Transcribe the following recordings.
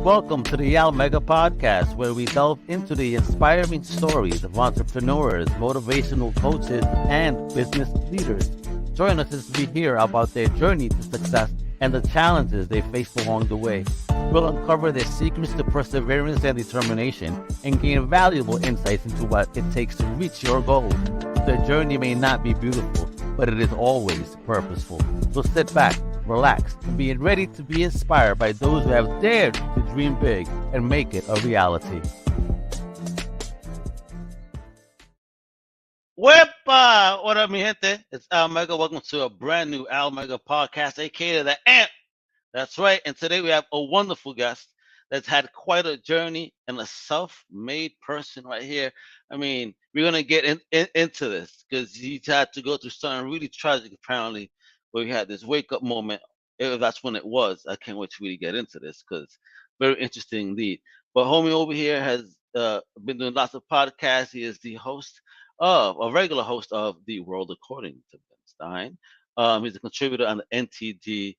Welcome to the Mega Podcast, where we delve into the inspiring stories of entrepreneurs, motivational coaches, and business leaders. Join us as we hear about their journey to success and the challenges they faced along the way. We'll uncover their secrets to perseverance and determination and gain valuable insights into what it takes to reach your goals. The journey may not be beautiful, but it is always purposeful. So sit back, relax, and be ready to be inspired by those who have dared to dream big and make it a reality. Wepa! What up, mi gente? It's Mega. Welcome to a brand new Mega podcast, aka the A.M.P. That's right. And today we have a wonderful guest that's had quite a journey and a self-made person right here. I mean, we're going to get into this because he's had to go through something really tragic, apparently, where he had this wake-up moment. If that's when it was. I can't wait to really get into this because very interesting indeed. But homie over here has been doing lots of podcasts. He is the host of, a regular host of The World According to Ben Stein. He's a contributor on the NTD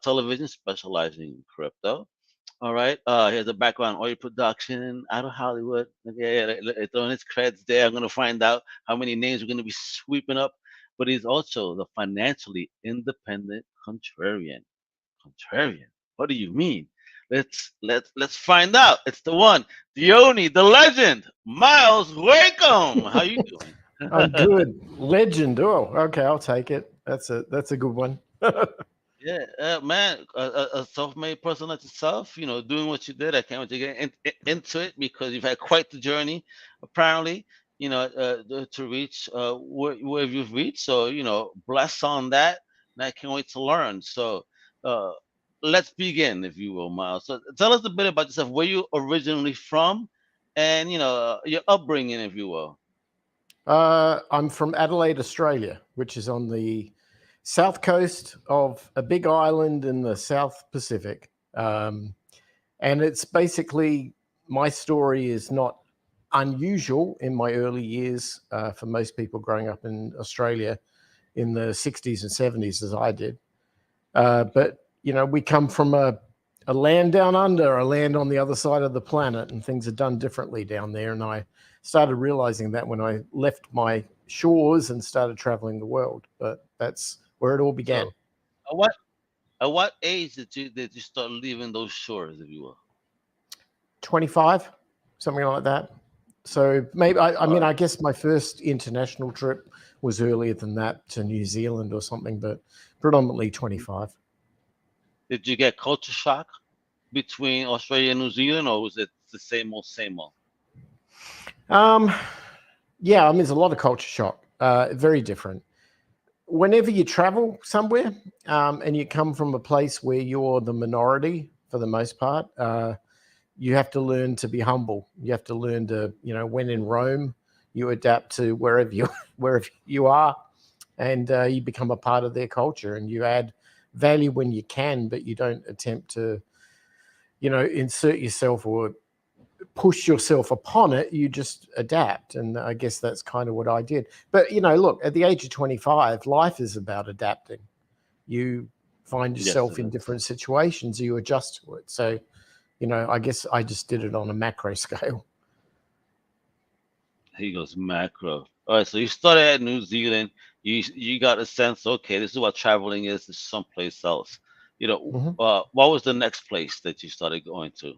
television, specializing in crypto. All right. He has a background in audio production out of Hollywood. Okay, throwing his creds there. I'm going to find out how many names we're going to be sweeping up. But he's also the financially independent contrarian. Contrarian? What do you mean? Let's find out. It's the one, the only, the legend, Myles Wakeham. How you doing? I'm good. Legend. Oh, okay, I'll take it. That's a good one. Yeah, man, a self-made person like yourself, doing what you did. I can't wait to get into it because you've had quite the journey, apparently, to reach where you've reached. So, bless on that. And I can't wait to learn. So, uh, let's begin, if you will, Miles. So, tell us a bit about yourself, where you originally from, and your upbringing, if you will. I'm from Adelaide, Australia, which is on the south coast of a big island in the South Pacific. And it's basically, my story is not unusual in my early years for most people growing up in Australia in the 60s and 70s, as I did. But, we come from a land down under, a land on the other side of the planet, and things are done differently down there. And I started realizing that when I left my shores and started traveling the world. But that's where it all began. So, at what age did you start leaving those shores, if you will? 25, something like that. So maybe I guess my first international trip was earlier than that, to New Zealand or something, but predominantly 25. Did you get culture shock between Australia and New Zealand, or was it the same old, same old? Yeah, there's a lot of culture shock. Very different. Whenever you travel somewhere and you come from a place where you're the minority for the most part, you have to learn to be humble. You have to learn to, when in Rome, you adapt to wherever you are, and you become a part of their culture, and you add value when you can, but you don't attempt to, insert yourself or push yourself upon it. You just adapt. And I guess that's kind of what I did. But, look, at the age of 25, life is about adapting. You find yourself in different situations, you adjust to it. So, I guess I just did it on a macro scale. He goes macro. All right, so you started at New Zealand. You got a sense, okay, this is what traveling is. This is someplace else. What was the next place that you started going to?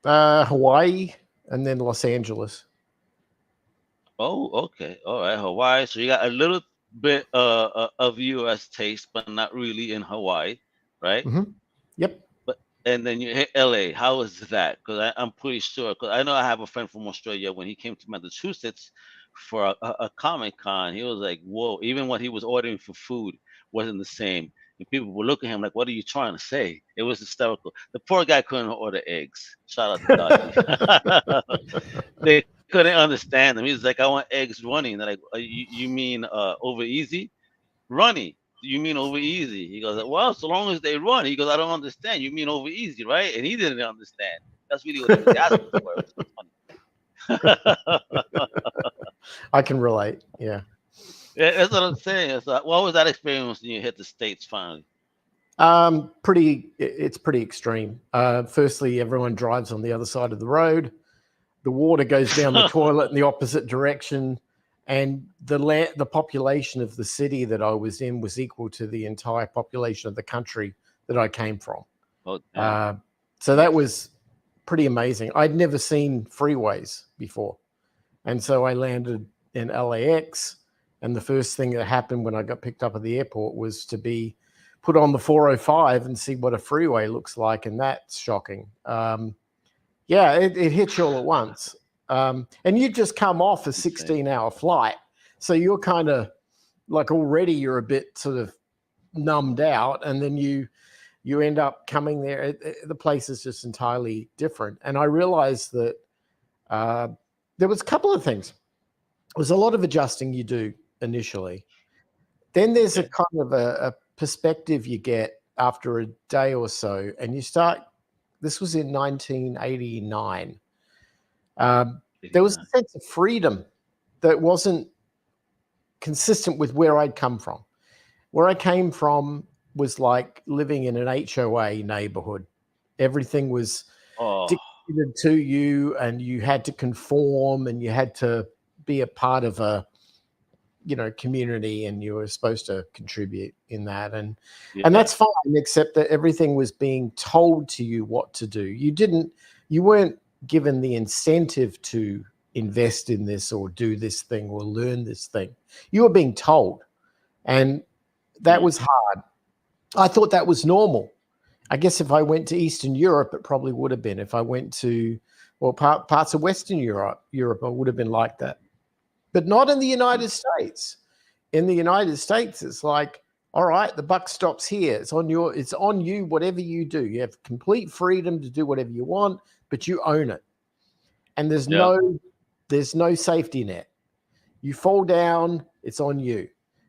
Hawaii, and then Los Angeles. Oh, okay. All right, Hawaii. So you got a little bit of U.S. taste, but not really in Hawaii, right? Mm-hmm. Yep. And then you hit L.A. How was that? Because I'm pretty sure, because I know I have a friend from Australia. When he came to Massachusetts for a Comic-Con, he was like, whoa, even what he was ordering for food wasn't the same. And people would look at him like, what are you trying to say? It was hysterical. The poor guy couldn't order eggs. Shout out to Dodgy. They couldn't understand him. He was like, I want eggs runny. And they're like, you mean over easy? Runny. You mean over easy? He goes, well, so long as they run. He goes, I don't understand. You mean over easy, right? And he didn't understand. That's really what he was asking for. It was funny. I can relate. Yeah. That's what I'm saying. So, what was that experience when you hit the States finally? It's pretty extreme. Firstly, everyone drives on the other side of the road. The water goes down the toilet in the opposite direction, and the population of the city that I was in was equal to the entire population of the country that I came from. Oh, so that was pretty amazing. I'd never seen freeways before, and so I landed in LAX, and the first thing that happened when I got picked up at the airport was to be put on the 405 and see what a freeway looks like, and that's shocking. It hits you all at once. And you just come off a 16-hour flight. So you're kind of like already you're a bit sort of numbed out. And then you end up coming there. The place is just entirely different. And I realized that there was a couple of things. There's a lot of adjusting you do initially. Then there's a kind of a perspective you get after a day or so. And you start, this was in 1989. There was a sense of freedom that wasn't consistent with where I'd come from. Where I came from was like living in an HOA neighborhood. Everything was dictated to you, and you had to conform, and you had to be a part of a community, and you were supposed to contribute in that. And that's fine, except that everything was being told to you what to do. You weren't given the incentive to invest in this or do this thing or learn this thing. You were being told. And that was hard. I thought that was normal. I guess if I went to Eastern Europe, it probably would have been. If I went to parts of Western Europe, I would have been like that. But not in the United States. In the United States, it's like, all right, the buck stops here. It's on you, whatever you do. You have complete freedom to do whatever you want, but you own it. And there's no safety net. You fall down, it's on you.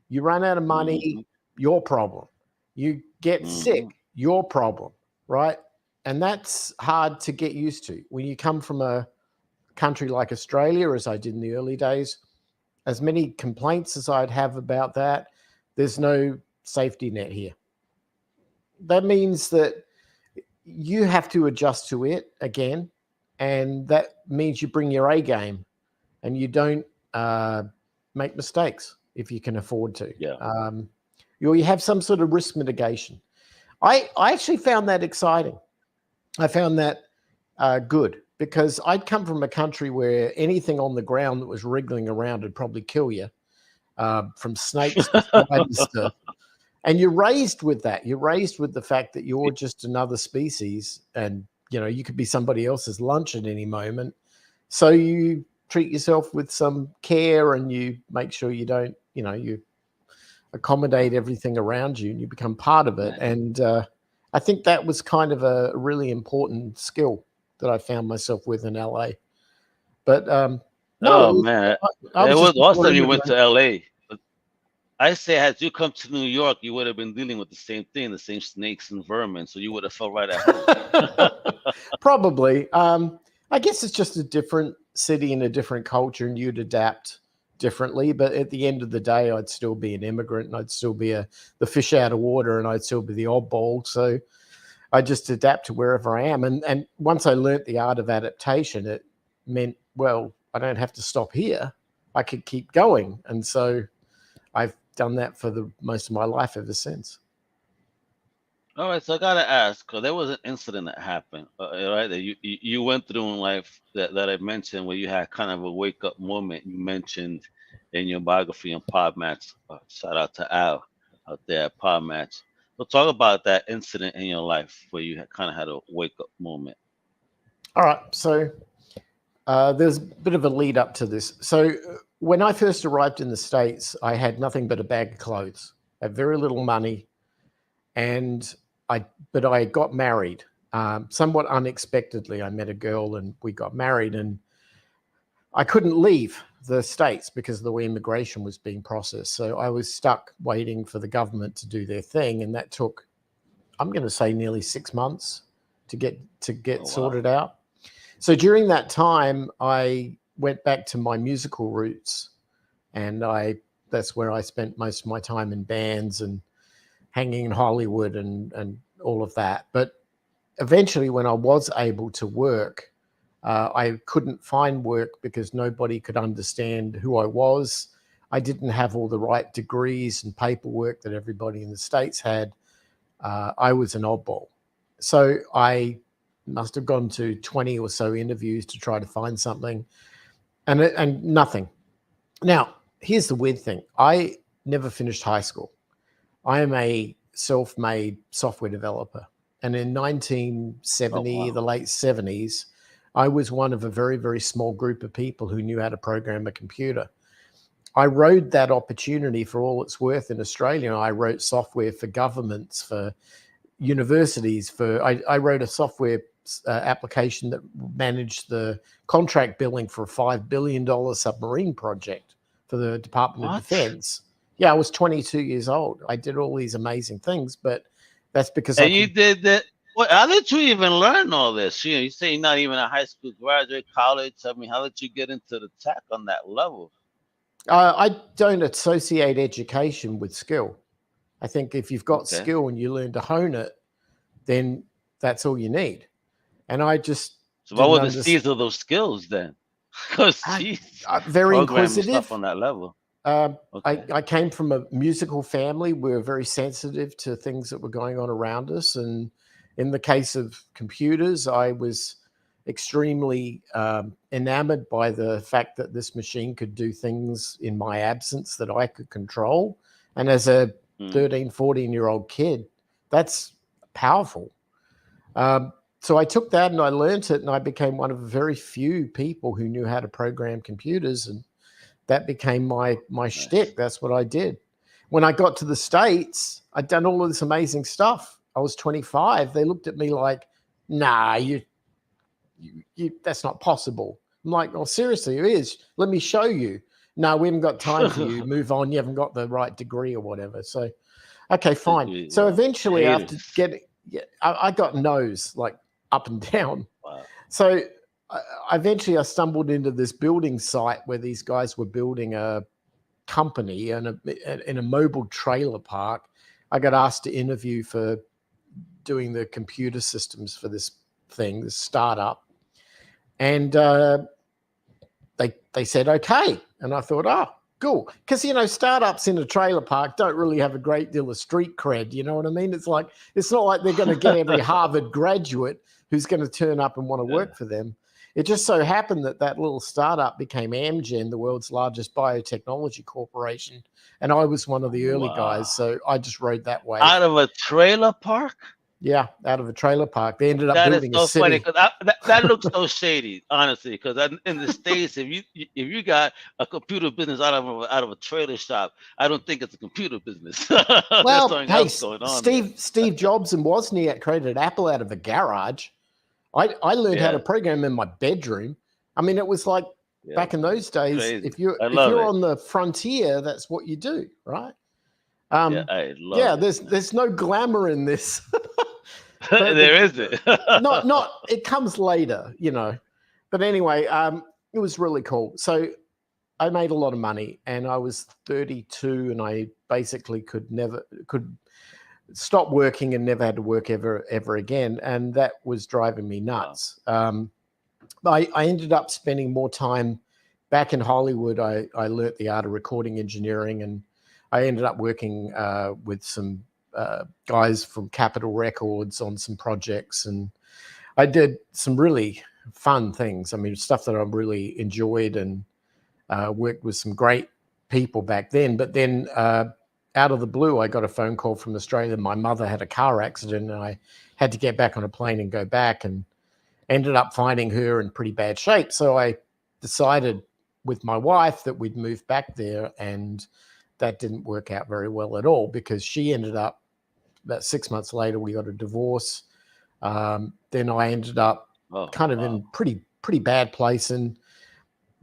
You run out of money, your problem. You get sick, your problem, right? And that's hard to get used to. When you come from a country like Australia, as I did in the early days, as many complaints as I'd have about that, there's no safety net here. That means that you have to adjust to it again, and that means you bring your A game, and you don't make mistakes if you can afford to. You have some sort of risk mitigation. I actually found that exciting. I found that good, because I'd come from a country where anything on the ground that was wriggling around would probably kill you, from snakes to spiders to, and you're raised with that. You're raised with the fact that you're just another species, and you could be somebody else's lunch at any moment. So you treat yourself with some care, and you make sure you don't, you accommodate everything around you, and you become part of it. And I think that was kind of a really important skill that I found myself with in LA. But man, it was awesome you went to LA. But I say, had you come to New York, you would have been dealing with the same thing, the same snakes and vermin. So you would have felt right at home. Probably. I guess it's just a different city and a different culture, and you'd adapt differently. But at the end of the day, I'd still be an immigrant, and I'd still be the fish out of water, and I'd still be the oddball. So I just adapt to wherever I am. And once I learnt the art of adaptation, it meant, well, I don't have to stop here. I could keep going. And so I've done that for the most of my life ever since. All right, so I gotta ask, because there was an incident that happened, right? That you went through in life that I mentioned, where you had kind of a wake up moment. You mentioned in your biography on Podmatch. Shout out to Al out there at Podmatch. So talk about that incident in your life where you kind of had a wake up moment. All right, so there's a bit of a lead up to this. So when I first arrived in the States, I had nothing but a bag of clothes. I had very little money, but I got married somewhat unexpectedly. I met a girl and we got married, and I couldn't leave the States because the way immigration was being processed. So I was stuck waiting for the government to do their thing, and that took, I'm going to say, nearly 6 months to get sorted out. So during that time, I went back to my musical roots, and that's where I spent most of my time in bands and hanging in Hollywood and all of that. But eventually, when I was able to work, I couldn't find work because nobody could understand who I was. I didn't have all the right degrees and paperwork that everybody in the States had. I was an oddball. So I must have gone to 20 or so interviews to try to find something, and nothing. Now, here's the weird thing. I never finished high school. I am a self-made software developer. And in 1970, the late 70s, I was one of a very, very small group of people who knew how to program a computer. I rode that opportunity for all it's worth in Australia. I wrote software for governments, for universities. I wrote a software application that managed the contract billing for a $5 billion submarine project for the Department of Defense. Yeah, I was 22 years old. I did all these amazing things, but that's because you did that. How did you even learn all this? You say you're not even a high school graduate, college. I mean, how did you get into the tech on that level? I don't associate education with skill. I think if you've got skill and you learn to hone it, then that's all you need. And I just so what were the seeds of those skills then? Because very inquisitive stuff on that level. I came from a musical family. We were very sensitive to things that were going on around us. And in the case of computers, I was extremely enamored by the fact that this machine could do things in my absence that I could control. And as a 13, 14-year-old kid, that's powerful. So I took that and I learned it, and I became one of very few people who knew how to program computers, and that became my shtick. That's what I did. When I got to the States, I'd done all of this amazing stuff. I was 25. They looked at me like, nah, you that's not possible. I'm like, well, seriously, it is. Let me show you. No, we haven't got time for you. Move on. You haven't got the right degree or whatever. So, okay, fine. So eventually after getting, I got no's like up and down. Wow. So eventually I stumbled into this building site where these guys were building a company in a mobile trailer park. I got asked to interview for doing the computer systems for this thing, this startup. And they said, okay. And I thought, oh, cool. Because, startups in a trailer park don't really have a great deal of street cred. You know what I mean? It's like, it's not like they're going to get every Harvard graduate who's going to turn up and want to work for them. It just so happened that little startup became Amgen, the world's largest biotechnology corporation. And I was one of the early guys. So I just rode that way. Out of a trailer park? Yeah, out of a trailer park. They ended up building a city. Funny because that looks so shady, honestly. Because in the States, if you got a computer business out of a trailer shop, I don't think it's a computer business. Well, hey, Steve Jobs and Wozniak created Apple out of a garage. I learned how to program in my bedroom. I mean, it was like back in those days. Crazy. If you're on the frontier, that's what you do, right? I love it. There's no glamour in this. There isn't. not it comes later, But anyway, it was really cool. So I made a lot of money, and I was 32, and I basically could stop working and never had to work ever again, and that was driving me nuts. Wow. I ended up spending more time back in Hollywood. I learnt the art of recording engineering, and I ended up working with some guys from Capitol Records on some projects, and I did some really fun things. I mean, stuff that I really enjoyed, and worked with some great people back then. But then out of the blue, I got a phone call from Australia. My mother had a car accident, and I had to get back on a plane and go back, and ended up finding her in pretty bad shape. So I decided with my wife that we'd move back there, and that didn't work out very well at all, because she ended up, about 6 months later, we got a divorce. Then I ended up in pretty bad place. And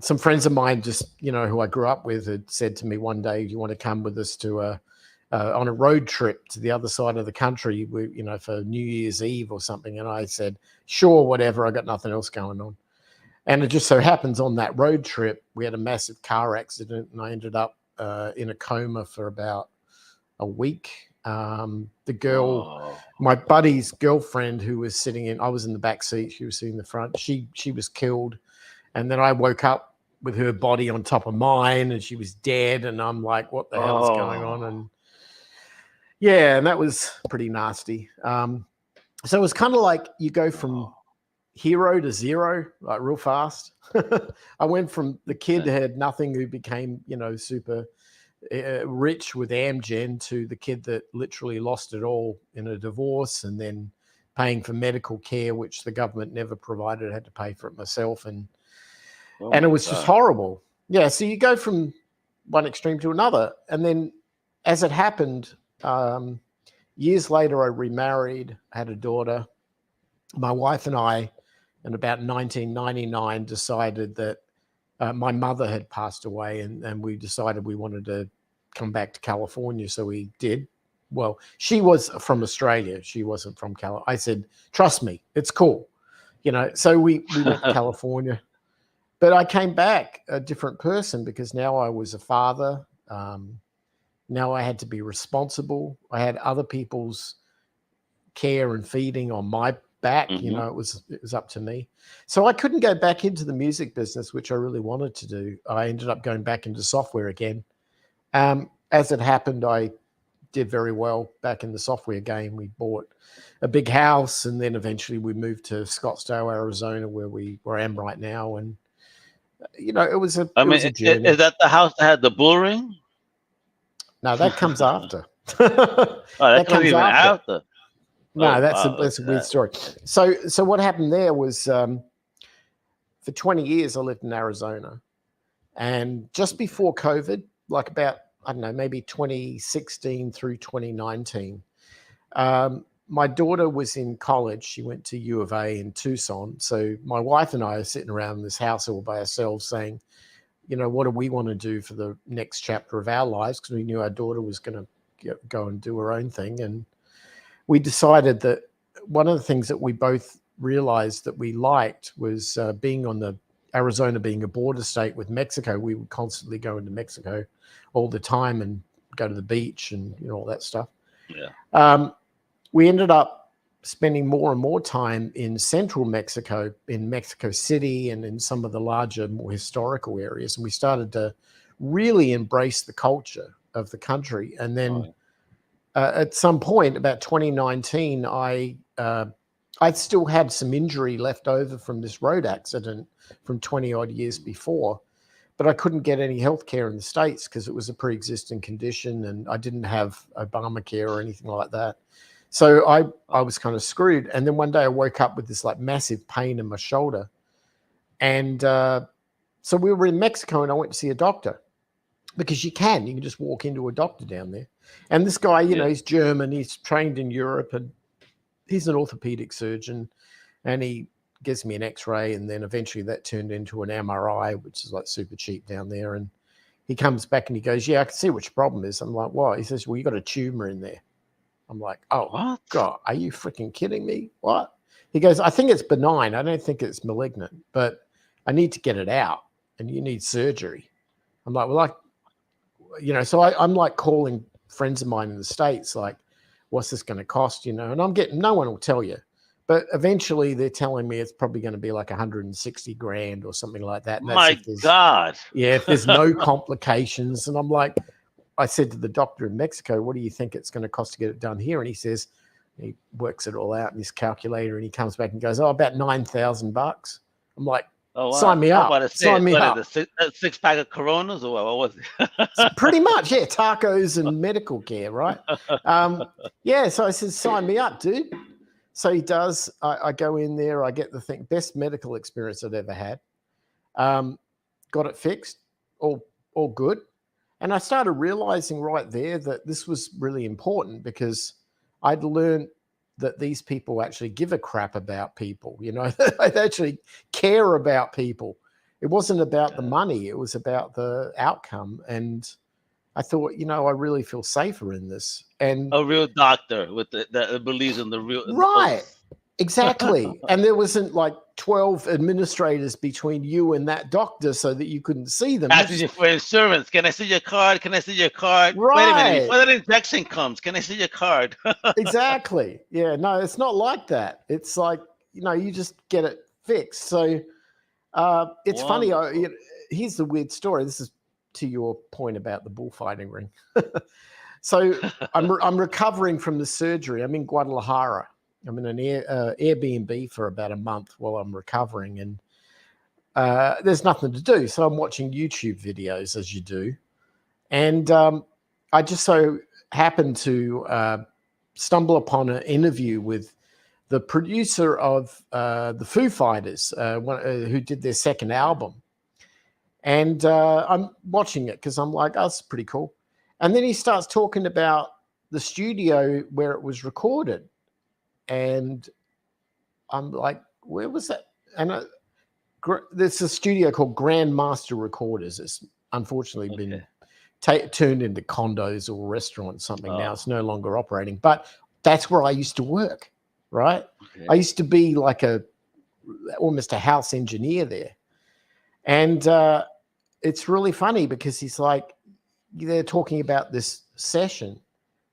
some friends of mine, just, who I grew up with, had said to me one day, "Do you want to come with us to on a road trip to the other side of the country, for New Year's Eve or something?" And I said, "Sure, whatever. I got nothing else going on." And it just so happens on that road trip, we had a massive car accident, and I ended up in a coma for about a week. The girl, Oh. my buddy's girlfriend, who was sitting in, I was in the back seat, she was sitting in the front. She was killed, and then I woke up with her body on top of mine, and she was dead. And I'm like, what the hell is going on? And yeah, and that was pretty nasty. So it was kind of like you go from hero to zero, like real fast. I went from the kid who had nothing, who became, super rich with Amgen, to the kid that literally lost it all in a divorce, and then paying for medical care, which the government never provided. I had to pay for it myself. And it was just horrible. Yeah. So you go from one extreme to another. And then as it happened, years later, I remarried, had a daughter. My wife and I, in about 1999, decided that my mother had passed away, and we decided we wanted to come back to California. So we did. Well, she was from Australia. She wasn't from California. I said, trust me, it's cool. So we went to California. But I came back a different person, because now I was a father. Now I had to be responsible. I had other people's care and feeding on my back. It was up to me. So I couldn't go back into the music business, which I really wanted to do. I ended up going back into software again. As it happened, I did very well back in the software game. We bought a big house, and then eventually we moved to Scottsdale, Arizona, where I am right now. And it was a journey. Is that the house that had the bull ring? No, that comes after. That comes even after. No, that's a weird story. So what happened there was, for 20 years I lived in Arizona, and just before COVID, like about, I don't know, maybe 2016 through 2019, my daughter was in college. She went to U of A in Tucson. So my wife and I are sitting around in this house all by ourselves saying, what do we want to do for the next chapter of our lives? Because we knew our daughter was going to go and do her own thing. And we decided that one of the things that we both realized that we liked was being on the Arizona, being a border state with Mexico. We would constantly go into Mexico all the time and go to the beach and all that stuff. Yeah. We ended up spending more and more time in central Mexico, in Mexico City, and in some of the larger, more historical areas. And we started to really embrace the culture of the country. And then at some point, about 2019, I still had some injury left over from this road accident from 20 odd years before, but I couldn't get any health care in the States because it was a pre-existing condition, and I didn't have Obamacare or anything like that. So I was kind of screwed. And then one day I woke up with this like massive pain in my shoulder. And so we were in Mexico, and I went to see a doctor, because you can just walk into a doctor down there. And this guy, he's German, he's trained in Europe, and he's an orthopedic surgeon, and he gives me an x-ray, and then eventually that turned into an MRI, which is like super cheap down there. And he comes back and he goes, yeah, I can see what your problem is. I'm like, what? He says, well, you got a tumor in there. I'm like, oh, what? God, are you freaking kidding me? What? He goes, I think it's benign. I don't think it's malignant, but I need to get it out, and you need surgery. I'm like, well, so I'm like calling friends of mine in the States, like, what's this going to cost, and I'm getting, no one will tell you. But eventually they're telling me it's probably going to be like 160 grand or something like that. And My God. Yeah, if there's no complications. And I'm like, I said to the doctor in Mexico, what do you think it's going to cost to get it done here? And he says, he works it all out in his calculator, and he comes back and goes, about $9,000. I'm like, oh, wow. Sign me up. Sign me up. A six-pack of Coronas, or what was it? Pretty much, yeah. Tacos and medical care, right? Yeah, so I said, sign me up, dude. So he does. I go in there. I get the best medical experience I've ever had. Got it fixed. All good. And I started realizing right there that this was really important, because I'd learned that these people actually give a crap about people. They actually care about people. It wasn't about the money. It was about the outcome. And I thought, I really feel safer in this. And a real doctor with that believes in the real. Right. Exactly. And there wasn't like 12 administrators between you and that doctor so that you couldn't see them. Asking you for insurance. Can I see your card? Can I see your card? Wait a minute. Right. Before that injection comes, can I see your card? Exactly. Yeah. No, it's not like that. It's like, you just get it fixed. So it's funny. Here's the weird story. This is to your point about the bullfighting ring. So I'm recovering from the surgery. I'm in Guadalajara. I'm in an Airbnb for about a month while I'm recovering, and there's nothing to do. So I'm watching YouTube videos as you do. And I just so happened to stumble upon an interview with the producer of the Foo Fighters, who did their second album. And I'm watching it because I'm like, oh, that's pretty cool. And then he starts talking about the studio where it was recorded. And I'm like, where was that? And there's a studio called Grandmaster Recorders. It's unfortunately been turned into condos or restaurants, something now. It's no longer operating. But that's where I used to work, right? Okay. I used to be like almost a house engineer there. And it's really funny because he's like, they're talking about this session.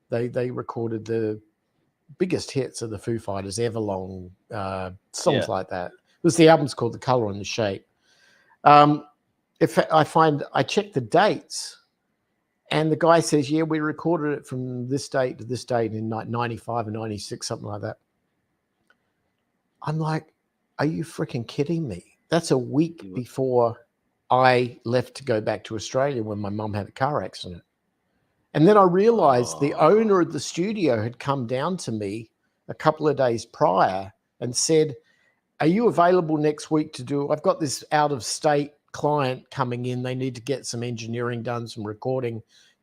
They recorded the biggest hits of the Foo Fighters, Everlong, songs like that. The album's called The Color and the Shape. If I check the dates, and the guy says, yeah, we recorded it from this date to this date in 95 and 96, something like that. I'm like, are you freaking kidding me? That's a week before I left to go back to Australia when my mum had a car accident. And then I realized the owner of the studio had come down to me a couple of days prior and said, are you available next week to do, I've got this out-of-state client coming in. They need to get some engineering done, some recording.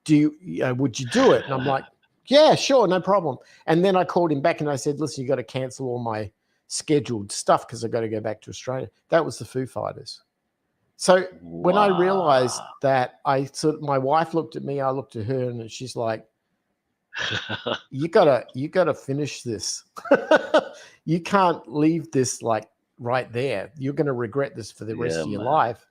Would you do it? And I'm like, yeah, sure, no problem. And then I called him back and I said, listen, you got to cancel all my scheduled stuff because I got to go back to Australia. That was the Foo Fighters. So when I realized that, my wife looked at me, I looked at her, and she's like, you gotta finish this. You can't leave this like right there. You're going to regret this for the rest of your life.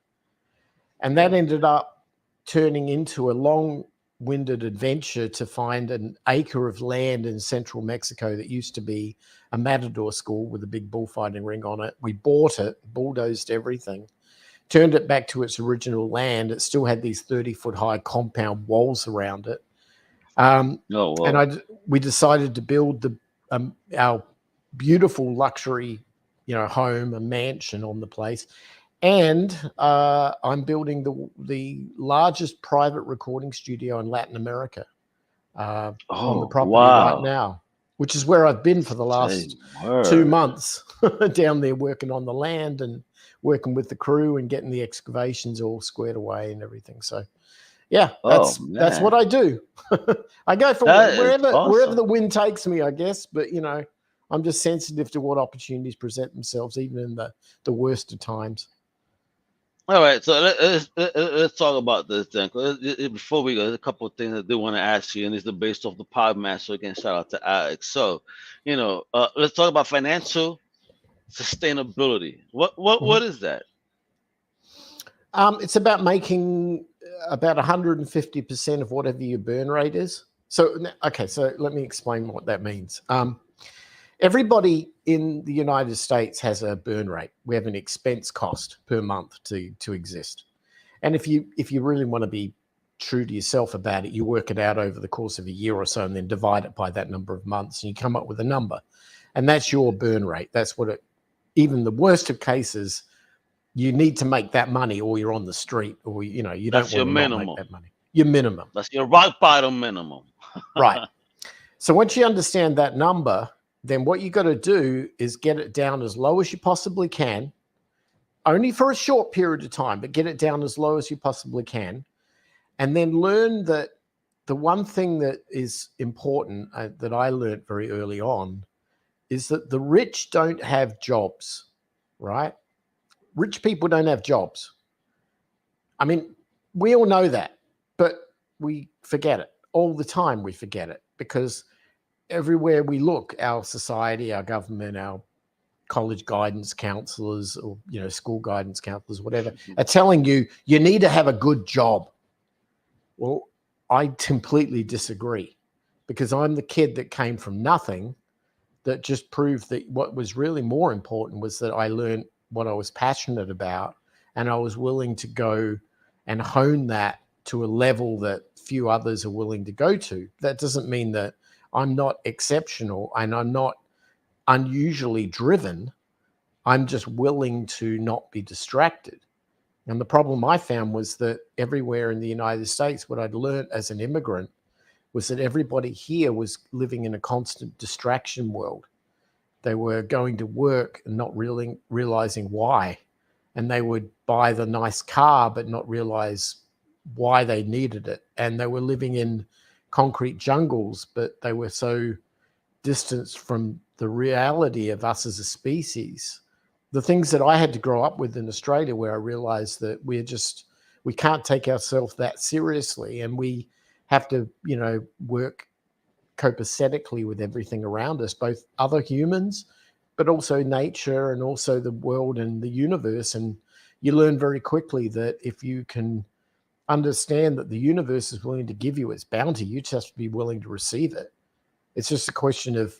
And that ended up turning into a long-winded adventure to find an acre of land in central Mexico that used to be a matador school with a big bullfighting ring on it. We bought it, bulldozed everything, turned it back to its original land. It still had these 30-foot high compound walls around it. And we decided to build our beautiful luxury, home, a mansion on the place. And I'm building the largest private recording studio in Latin America on the property right now, which is where I've been for the last 2 months down there working on the land and working with the crew and getting the excavations all squared away and everything. So, yeah, that's what I do. I go for wherever the wind takes me, I guess. But, I'm just sensitive to what opportunities present themselves, even in the worst of times. All right, so let's talk about this then. Before we go, there's a couple of things I do want to ask you, and these are based off the Podmaster. Again, shout out to Alex. So, let's talk about financial sustainability. What is that? It's about making about 150% of whatever your burn rate is. So, okay, so let me explain what that means. Everybody in the United States has a burn rate. We have an expense cost per month to exist. And if you really want to be true to yourself about it, you work it out over the course of a year or so and then divide it by that number of months and you come up with a number. And that's your burn rate. That's what even the worst of cases, you need to make that money or you're on the street or, you don't want to not make that money. Your minimum. That's your rock bottom minimum. Right. So once you understand that number, then what you got to do is get it down as low as you possibly can, only for a short period of time, but get it down as low as you possibly can. And then learn that the one thing that is important that I learned very early on is that the rich don't have jobs, right? Rich people don't have jobs. I mean, we all know that, but we forget it all the time. We forget it because everywhere we look, our society, our government, our college guidance counselors or, school guidance counselors, whatever, are telling you, you need to have a good job. Well, I completely disagree, because I'm the kid that came from nothing, that just proved that what was really more important was that I learned what I was passionate about, and I was willing to go and hone that to a level that few others are willing to go to. That doesn't mean that I'm not exceptional and I'm not unusually driven. I'm just willing to not be distracted. And the problem I found was that everywhere in the United States, what I'd learned as an immigrant was that everybody here was living in a constant distraction world. They were going to work and not really realizing why. And they would buy the nice car, but not realize why they needed it. And they were living in concrete jungles, but they were so distanced from the reality of us as a species. The things that I had to grow up with in Australia, where I realized that we can't take ourselves that seriously, and we have to, work copacetically with everything around us, both other humans, but also nature and also the world and the universe. And you learn very quickly that if you can understand that the universe is willing to give you its bounty, you just have to be willing to receive it. It's just a question of,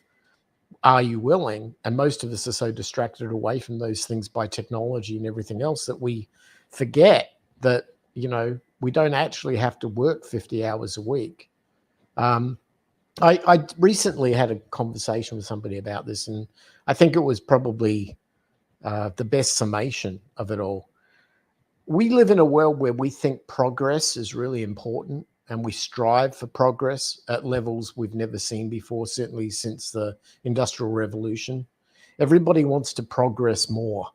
are you willing? And most of us are so distracted away from those things by technology and everything else that we forget that, we don't actually have to work 50 hours a week. I recently had a conversation with somebody about this, and I think it was probably the best summation of it all. We live in a world where we think progress is really important, and we strive for progress at levels we've never seen before, certainly since the Industrial Revolution. Everybody wants to progress more.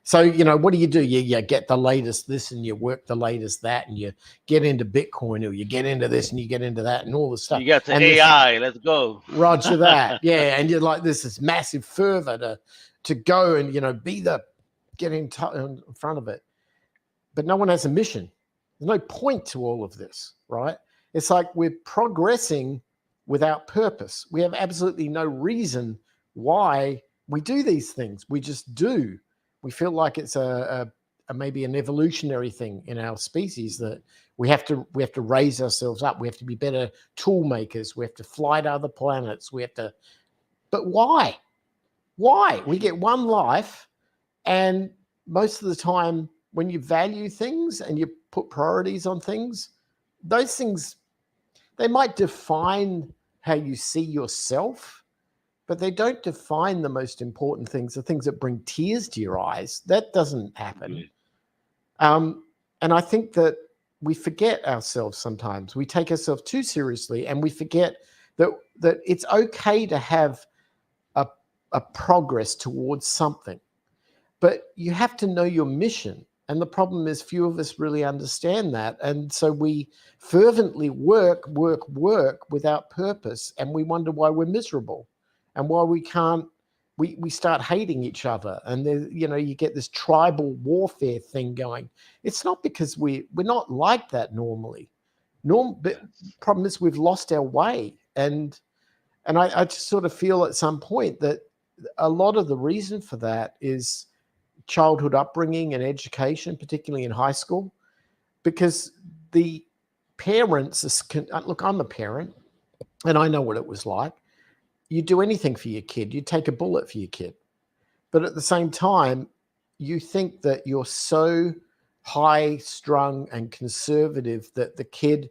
So, what do? You get the latest this and you work the latest that, and you get into Bitcoin, or you get into this and you get into that and all this stuff. You got to and AI. Let's go. Roger that. Yeah. And you're like, this is massive fervor to go and, get in front of it. But no one has a mission. There's no point to all of this, right? It's like we're progressing without purpose. We have absolutely no reason why we do these things. We just do. We feel like it's a maybe an evolutionary thing in our species, that we have to raise ourselves up. We have to be better tool makers. We have to fly to other planets. But why? Why? We get one life, and most of the time when you value things and you put priorities on things, those things, they might define how you see yourself, but they don't define the most important things, the things that bring tears to your eyes. That doesn't happen. And I think that we forget ourselves sometimes. We take ourselves too seriously, and we forget that it's okay to have a progress towards something. But you have to know your mission. And the problem is few of us really understand that. And so we fervently work without purpose. And we wonder why we're miserable and why we can't, we start hating each other. And you get this tribal warfare thing going. It's not because we're not like that normally. But the problem is we've lost our way. And I just sort of feel at some point that a lot of the reason for that is childhood upbringing and education, particularly in high school, because the parents, look, I'm a parent and I know what it was like. You do anything for your kid. You take a bullet for your kid. But at the same time, you think that you're so high strung and conservative that the kid,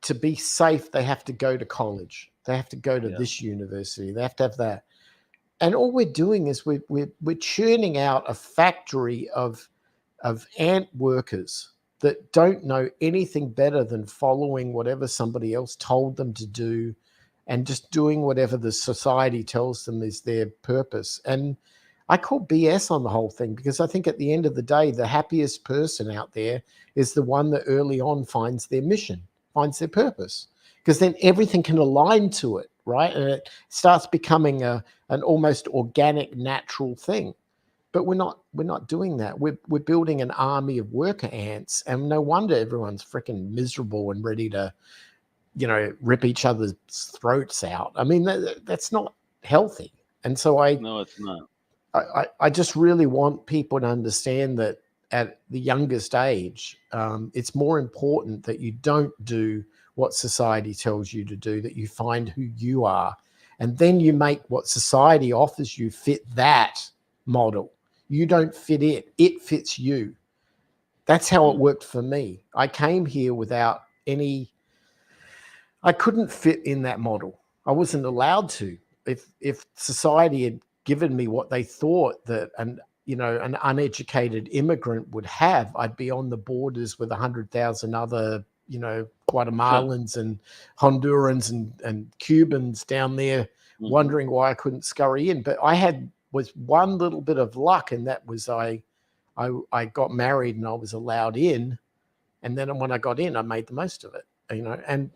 to be safe, they have to go to college. They have to go to this university. They have to have that. And all we're doing is we're churning out a factory of ant workers that don't know anything better than following whatever somebody else told them to do, and just doing whatever the society tells them is their purpose. And I call BS on the whole thing, because I think at the end of the day, the happiest person out there is the one that early on finds their mission, finds their purpose, because then everything can align to it, right? And it starts becoming an almost organic, natural thing. But we're not doing that. We're building an army of worker ants, and no wonder everyone's freaking miserable and ready to, rip each other's throats out. I mean, that's not healthy. And so No, it's not. I just really want people to understand that at the youngest age, it's more important that you don't do what society tells you to do, that you find who you are. And then you make what society offers you fit that model. You don't fit it, it fits you. That's how it Mm. worked for me. I came here without any, I couldn't fit in that model. I wasn't allowed to. If society had given me what they thought that an uneducated immigrant would have, I'd be on the borders with 100,000 other Guatemalans and Hondurans and Cubans down there, Mm-hmm. wondering why I couldn't scurry in. But was one little bit of luck, and that was I got married and I was allowed in, and then when I got in, I made the most of it. And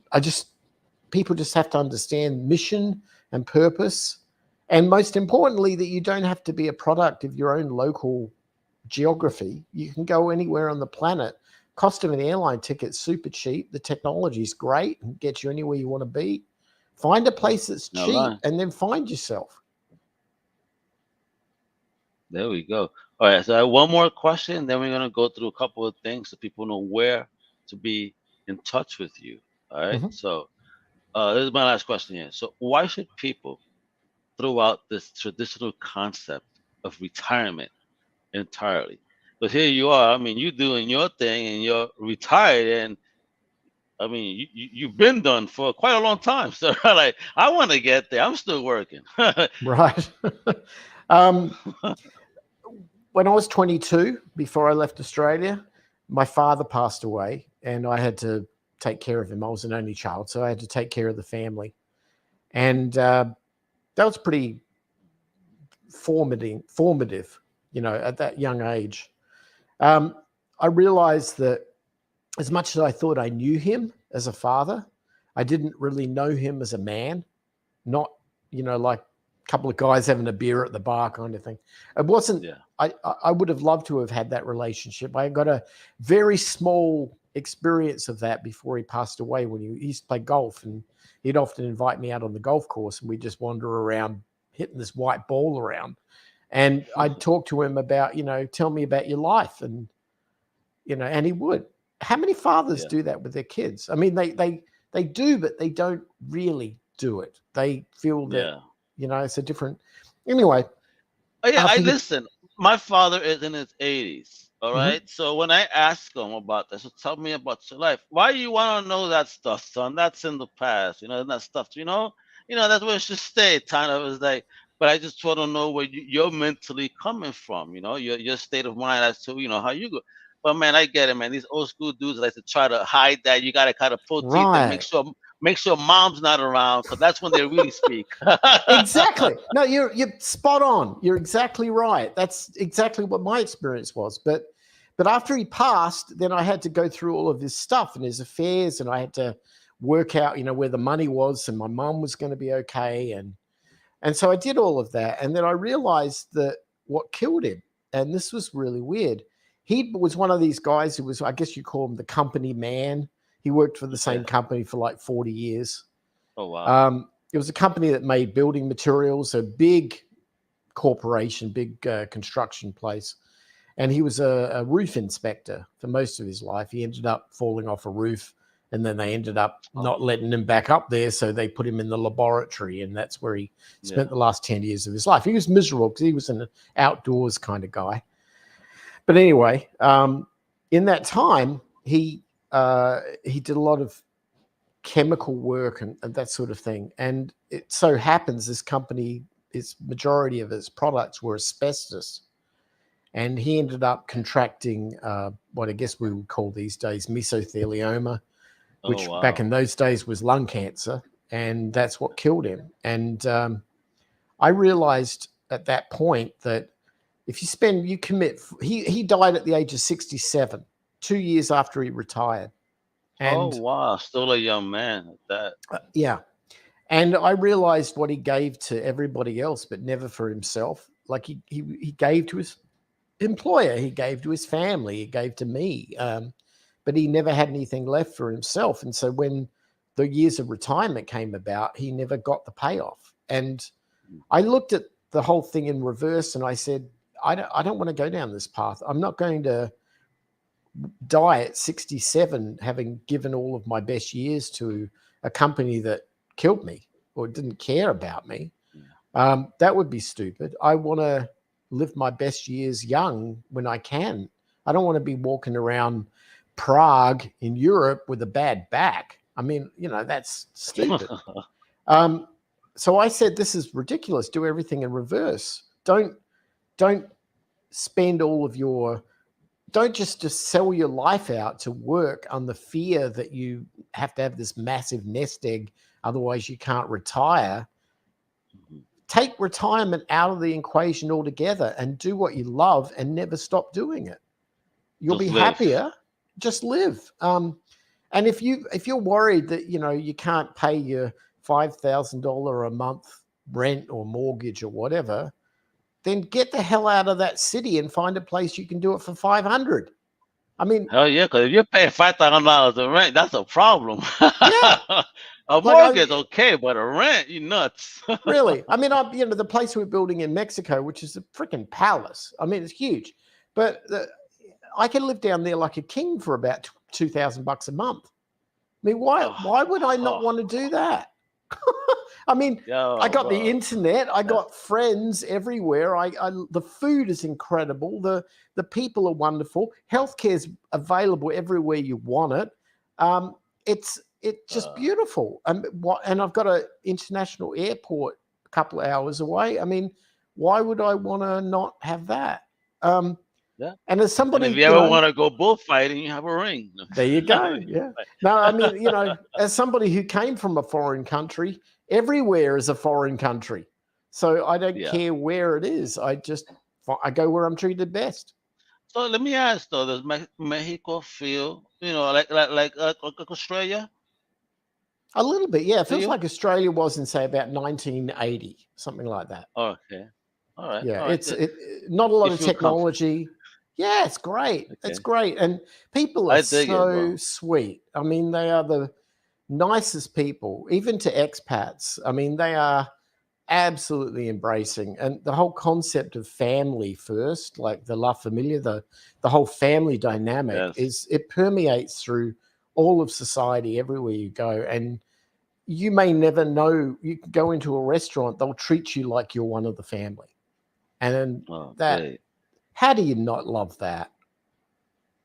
people just have to understand mission and purpose, and most importantly, that you don't have to be a product of your own local geography. You can go anywhere on the planet. Cost of an airline ticket super cheap. The technology is great and gets you anywhere you want to be. Find a place that's No cheap lie. and then find yourself. There we go. All right, so I have one more question, then we're gonna go through a couple of things so people know where to be in touch with you. All right. Mhm. So this is my last question here. So why should people throw out this traditional concept of retirement entirely? Because here you are, I mean, you doing your thing and you're retired, and I mean, you've been done for quite a long time. So like, I want to get there. I'm still working. Right. um, when I was 22, before I left Australia, my father passed away and I had to take care of him. I was an only child, so I had to take care of the family. And that was pretty formative, at that young age. Um, I realized that as much as I thought I knew him as a father, I didn't really know him as a man, not, like a couple of guys having a beer at the bar kind of thing. It wasn't, Yeah. I would have loved to have had that relationship. I got a very small experience of that before he passed away, when he used to play golf, and he'd often invite me out on the golf course and we'd just wander around hitting this white ball around. And I'd talk to him about, tell me about your life. And he would. How many fathers Yeah. do that with their kids? I mean, they do, but they don't really do it. They feel that, Yeah. it's a different. Anyway, Oh yeah, I after he, listen. My father is in his 80s. All Mhm. right. So when I ask him about this, so tell me about your life. Why you want to know that stuff, son? That's in the past. That stuff. That's where it should stay. Kind of is like. But I just want to know where you're mentally coming from. Your state of mind as to how you go. But man, I get it, man. These old school dudes like to try to hide that. You got to kind of pull teeth and make Right. sure mom's not around, because that's when they really speak. Exactly. No, you're spot on. You're exactly right. That's exactly what my experience was. But after he passed, then I had to go through all of his stuff and his affairs, and I had to work out, where the money was, and my mum was going to be okay, and so I did all of that, and then I realized that what killed him, and this was really weird. He was one of these guys who was, I guess you call him the company man. He worked for the same Yeah. company for like 40 years. Oh wow. It was a company that made building materials, a big corporation, big construction place. And he was a roof inspector for most of his life. He ended up falling off a roof, and then they ended up Oh not letting him back up there. So they put him in the laboratory, and that's where he spent yeah. the last 10 years of his life. He was miserable because he was an outdoors kind of guy. But anyway, in that time, he did a lot of chemical work and that sort of thing. And it so happens this company, its majority of its products were asbestos. And he ended up contracting what I guess we would call these days mesothelioma, Oh which back wow. in those days was lung cancer. And that's what killed him. And I realized at that point that if you commit, he died at the age of 67, 2 years after he retired. Oh And wow. Still a young man at that. yeah, and I realized what he gave to everybody else, but never for himself. Like he gave to his employer, he gave to his family, he gave to me, but he never had anything left for himself. And so when the years of retirement came about, he never got the payoff. And I looked at the whole thing in reverse, and I said, I don't want to go down this path. I'm not going to die at 67 having given all of my best years to a company that killed me or didn't care about me. That would be stupid. I want to live my best years young when I can. I don't want to be walking around Prague in Europe with a bad back. I mean, that's stupid. So I said, this is ridiculous. Do everything in reverse. Don't spend all of your, don't just sell your life out to work on the fear that you have to have this massive nest egg, otherwise you can't retire. Take retirement out of the equation altogether and do what you love and never stop doing it. You'll be happier. Just live. And if you're worried that you can't pay your $5,000 a month rent or mortgage or whatever, then get the hell out of that city and find a place you can do it for $500. I mean, hell yeah, because if you're paying $5,000 in rent, that's a problem. yeah, A mortgage, okay, but a rent, you nuts. Really. I mean, the place we're building in Mexico, which is a freaking palace. I mean, it's huge, but I can live down there like a king for about $2,000 a month. I mean, why would I not want to do that? I mean, I got the internet. I got friends everywhere. The food is incredible. The people are wonderful. Healthcare is available everywhere you want it. It's just beautiful. And I've got an international airport a couple of hours away. I mean, why would I want to not have that? Yeah. And as somebody, and if you ever want to go bullfighting, you have a ring. There you go. Yeah. No, I mean, as somebody who came from a foreign country, everywhere is a foreign country. So I don't care where it is. I go where I'm treated best. So let me ask though, does Mexico feel, like Australia? A little bit, yeah. It feels like Australia was in, say, about 1980, something like that. Okay. All right. Yeah, all right, it's not a lot of technology. Yeah, it's great. Okay. It's great. And people are so sweet. I mean, they are the nicest people, even to expats. I mean, they are absolutely embracing. And the whole concept of family first, like the La Familia, the whole family dynamic it permeates through all of society everywhere you go. And you may never know, you can go into a restaurant, they'll treat you like you're one of the family. And then how do you not love that?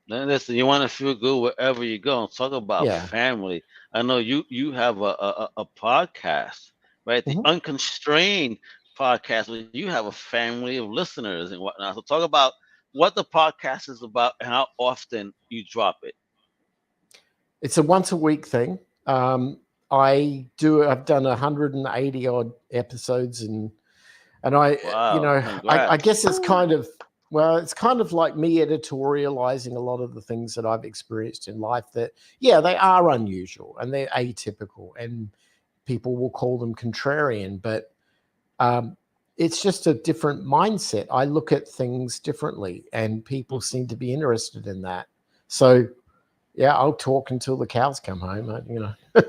Now, listen, you want to feel good wherever you go. Talk about family. I know you have a podcast, right? The Unconstrained podcast, where you have a family of listeners and whatnot. So talk about what the podcast is about and how often you drop it. It's a once a week thing. I've done 180 odd episodes and I guess it's kind of, it's kind of like me editorializing a lot of the things that I've experienced in life that, they are unusual and they're atypical and people will call them contrarian, but it's just a different mindset. I look at things differently and people seem to be interested in that. So, I'll talk until the cows come home,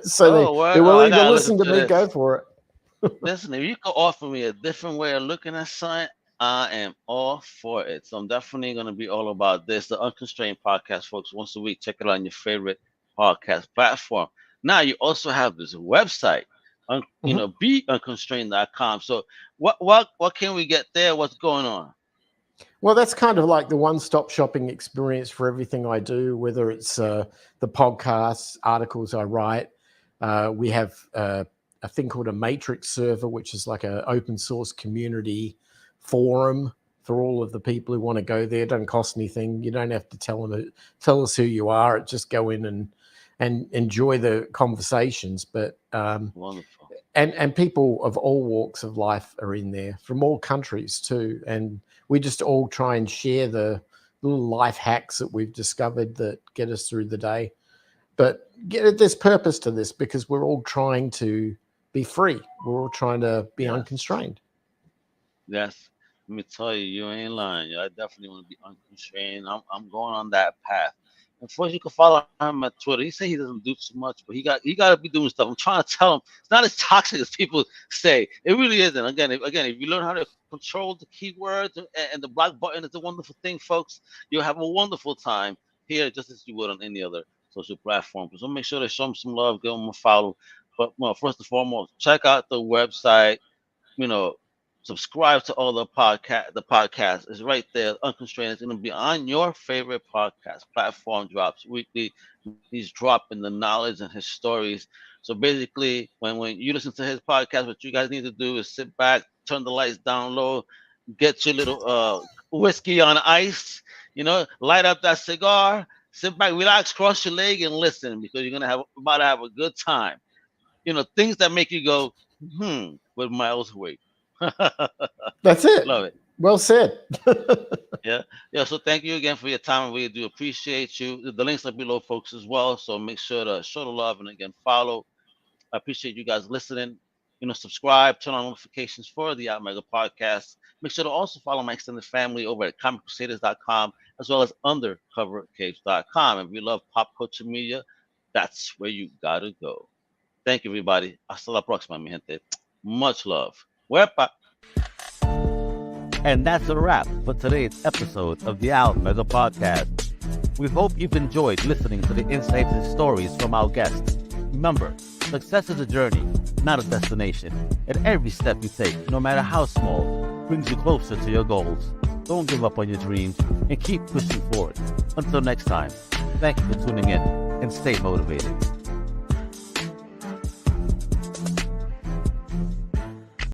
so they're willing to listen to me go for it. Listen, if you could offer me a different way of looking at something, I am all for it. So I'm definitely going to be all about this. The Unconstrained podcast, folks, once a week. Check it out on your favorite podcast platform. Now, you also have this website, beunconstrained.com. So what can we get there? What's going on? Well, that's kind of like the one-stop shopping experience for everything I do, whether it's the podcasts, articles I write. We have a thing called a Matrix server, which is like an open source community forum for all of the people who want to go there. It doesn't cost anything. You don't have to tell us who you are. Just go in and enjoy the conversations. But wonderful. And people of all walks of life are in there from all countries too. And we just all try and share the little life hacks that we've discovered that get us through the day. But there's purpose to this because we're all trying to be free. We're all trying to be unconstrained. Yes. Let me tell you, you ain't lying. I definitely want to be unconstrained. I'm going on that path. And first, you can follow him at Twitter. He said he doesn't do too much, but he got to be doing stuff. I'm trying to tell him it's not as toxic as people say. It really isn't. Again, if you learn how to control the keywords and the block button is a wonderful thing, folks. You'll have a wonderful time here, just as you would on any other social platform. So make sure to show him some love, give him a follow. But well, first and foremost, check out the website, you know, subscribe to all the podcast is right there. Unconstrained. It's gonna be on your favorite podcast platform, drops weekly. He's dropping the knowledge and his stories. So basically, when you listen to his podcast, what you guys need to do is sit back, turn the lights down low, get your little whiskey on ice, light up that cigar, sit back, relax, cross your leg, and listen, because you're gonna have about to have a good time. Things that make you go, with Myles Wakeham. That's it. Love it. Well said. Yeah. Yeah. So thank you again for your time. I really do appreciate you. The links are below, folks, as well. So make sure to show the love and again follow. I appreciate you guys listening. Subscribe, turn on notifications for the Outmega podcast. Make sure to also follow my extended family over at comiccrusaders.com as well as undercovercapes.com. If you love pop culture media, that's where you gotta go. Thank you, everybody. Hasta la próxima, mi gente. Much love. Wepa. And that's a wrap for today's episode of the Outmega podcast. We hope you've enjoyed listening to the insights and stories from our guests. Remember, success is a journey, not a destination. And every step you take, no matter how small, brings you closer to your goals. Don't give up on your dreams and keep pushing forward. Until next time, thank you for tuning in and stay motivated.